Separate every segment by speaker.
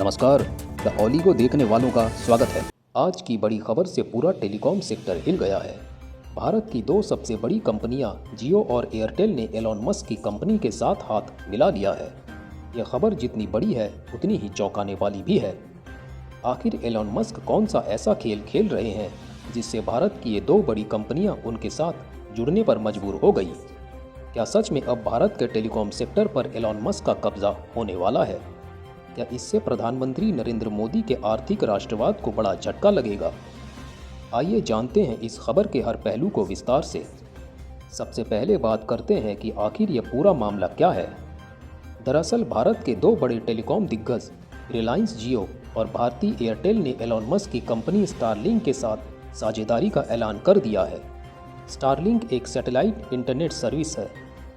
Speaker 1: नमस्कार। The oligo देखने वालों का स्वागत है। आज की बड़ी खबर से पूरा टेलीकॉम सेक्टर हिल गया है। भारत की दो सबसे बड़ी कंपनियां जियो और एयरटेल ने एलॉन मस्क की कंपनी के साथ हाथ मिला लिया है। यह खबर जितनी बड़ी है उतनी ही चौंकाने वाली भी है। आखिर एलॉन मस्क कौन सा ऐसा खेल खेल रहे हैं जिससे भारत की ये दो बड़ी कंपनियां उनके साथ जुड़ने पर मजबूर हो गई? क्या सच में अब भारत के टेलीकॉम सेक्टर पर एलॉन मस्क का कब्जा होने वाला है? क्या इससे प्रधानमंत्री नरेंद्र मोदी के आर्थिक राष्ट्रवाद को बड़ा झटका लगेगा? आइए जानते हैं इस खबर के हर पहलू को विस्तार से। सबसे पहले बात करते हैं कि आखिर यह पूरा मामला क्या है। दरअसल भारत के दो बड़े टेलीकॉम दिग्गज रिलायंस जियो और भारती एयरटेल ने एलॉन मस्क की कंपनी स्टारलिंक के साथ साझेदारी का ऐलान कर दिया है। स्टारलिंक एक सैटेलाइट इंटरनेट सर्विस है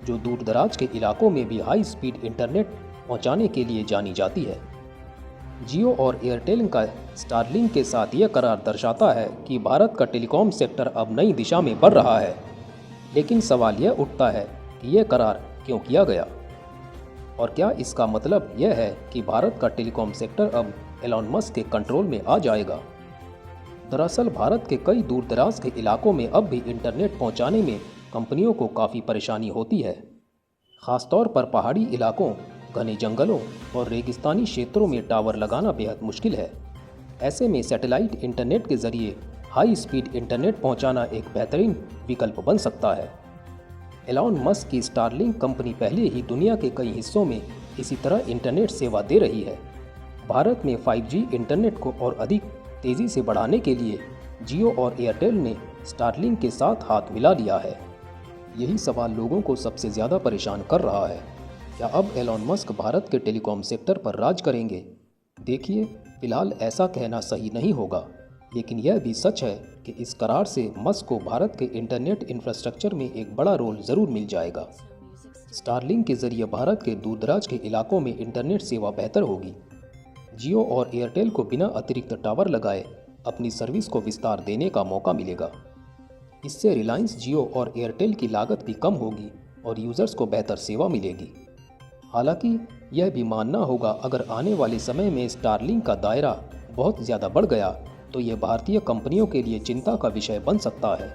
Speaker 1: जो दूरदराज के इलाकों में भी हाई स्पीड इंटरनेट पहुंचाने के लिए जानी जाती है। जियो और एयरटेल का स्टारलिंक के साथ यह करार दर्शाता है कि भारत का टेलीकॉम सेक्टर अब नई दिशा में बढ़ रहा है। लेकिन सवाल यह उठता है कि यह करार क्यों किया गया और क्या इसका मतलब यह है कि भारत का टेलीकॉम सेक्टर अब एलॉन मस्क के कंट्रोल में आ जाएगा? दरअसल भारत के कई दूरदराज के इलाकों में अब भी इंटरनेट पहुंचाने में कंपनियों को काफ़ी परेशानी होती है। ख़ासतौर पर पहाड़ी इलाकों, घने जंगलों और रेगिस्तानी क्षेत्रों में टावर लगाना बेहद मुश्किल है। ऐसे में सैटेलाइट इंटरनेट के जरिए हाई स्पीड इंटरनेट पहुंचाना एक बेहतरीन विकल्प बन सकता है। एलॉन मस्क की स्टारलिंक कंपनी पहले ही दुनिया के कई हिस्सों में इसी तरह इंटरनेट सेवा दे रही है। भारत में 5G इंटरनेट को और अधिक तेज़ी से बढ़ाने के लिए जियो और एयरटेल ने स्टारलिंक के साथ हाथ मिला लिया है। यही सवाल लोगों को सबसे ज़्यादा परेशान कर रहा है। क्या अब एलॉन मस्क भारत के टेलीकॉम सेक्टर पर राज करेंगे? देखिए, फिलहाल ऐसा कहना सही नहीं होगा, लेकिन यह भी सच है कि इस करार से मस्क को भारत के इंटरनेट इंफ्रास्ट्रक्चर में एक बड़ा रोल ज़रूर मिल जाएगा। स्टारलिंक के जरिए भारत के दूरदराज के इलाकों में इंटरनेट सेवा बेहतर होगी। जियो और एयरटेल को बिना अतिरिक्त टावर लगाए अपनी सर्विस को विस्तार देने का मौका मिलेगा। इससे रिलायंस जियो और एयरटेल की लागत भी कम होगी और यूज़र्स को बेहतर सेवा मिलेगी। हालांकि यह भी मानना होगा, अगर आने वाले समय में स्टारलिंक का दायरा बहुत ज़्यादा बढ़ गया तो यह भारतीय कंपनियों के लिए चिंता का विषय बन सकता है।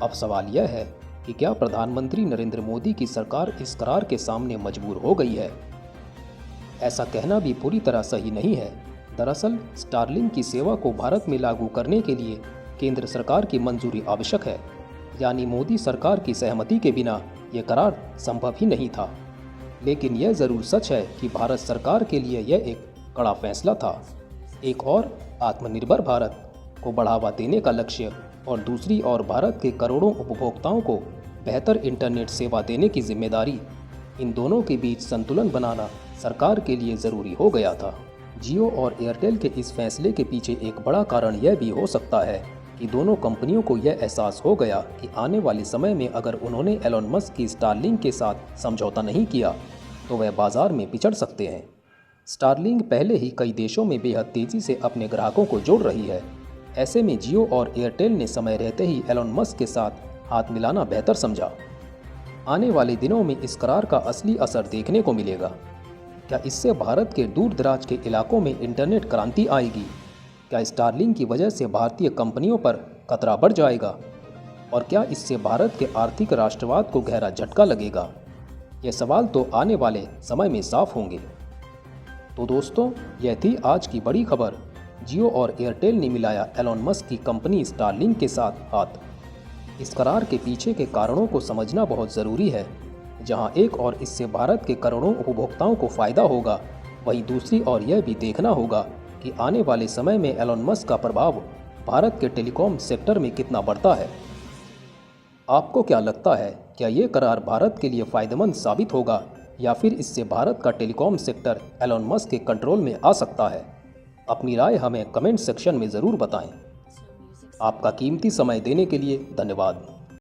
Speaker 1: अब सवाल यह है कि क्या प्रधानमंत्री नरेंद्र मोदी की सरकार इस करार के सामने मजबूर हो गई है? ऐसा कहना भी पूरी तरह सही नहीं है। दरअसल स्टारलिंक की सेवा को भारत में लागू करने के लिए केंद्र सरकार की मंजूरी आवश्यक है, यानी मोदी सरकार की सहमति के बिना यह करार संभव ही नहीं था। लेकिन यह ज़रूर सच है कि भारत सरकार के लिए यह एक कड़ा फैसला था। एक और आत्मनिर्भर भारत को बढ़ावा देने का लक्ष्य और दूसरी ओर भारत के करोड़ों उपभोक्ताओं को बेहतर इंटरनेट सेवा देने की जिम्मेदारी, इन दोनों के बीच संतुलन बनाना सरकार के लिए ज़रूरी हो गया था। जियो और एयरटेल के इस फैसले के पीछे एक बड़ा कारण यह भी हो सकता है कि दोनों कंपनियों को यह एहसास हो गया कि आने वाले समय में अगर उन्होंने एलॉन मस्क की स्टारलिंक के साथ समझौता नहीं किया तो वह बाजार में पिछड़ सकते हैं। स्टारलिंक पहले ही कई देशों में बेहद तेज़ी से अपने ग्राहकों को जोड़ रही है। ऐसे में जियो और एयरटेल ने समय रहते ही एलॉन मस्क के साथ हाथ मिलाना बेहतर समझा। आने वाले दिनों में इस करार का असली असर देखने को मिलेगा। क्या इससे भारत के दूर दराज के इलाकों में इंटरनेट क्रांति आएगी? क्या स्टारलिंक की वजह से भारतीय कंपनियों पर खतरा बढ़ जाएगा? और क्या इससे भारत के आर्थिक राष्ट्रवाद को गहरा झटका लगेगा? ये सवाल तो आने वाले समय में साफ होंगे। तो दोस्तों, यह थी आज की बड़ी खबर। जियो और एयरटेल ने मिलाया एलॉन मस्क की कंपनी स्टारलिंक के साथ हाथ। इस करार के पीछे के कारणों को समझना बहुत ज़रूरी है। जहां एक और इससे भारत के करोड़ों उपभोक्ताओं को फ़ायदा होगा, वहीं दूसरी ओर यह भी देखना होगा कि आने वाले समय में एलॉन मस्क का प्रभाव भारत के टेलीकॉम सेक्टर में कितना बढ़ता है। आपको क्या लगता है, क्या ये करार भारत के लिए फ़ायदेमंद साबित होगा या फिर इससे भारत का टेलीकॉम सेक्टर एलॉन मस्क के कंट्रोल में आ सकता है? अपनी राय हमें कमेंट सेक्शन में ज़रूर बताएं। आपका कीमती समय देने के लिए धन्यवाद।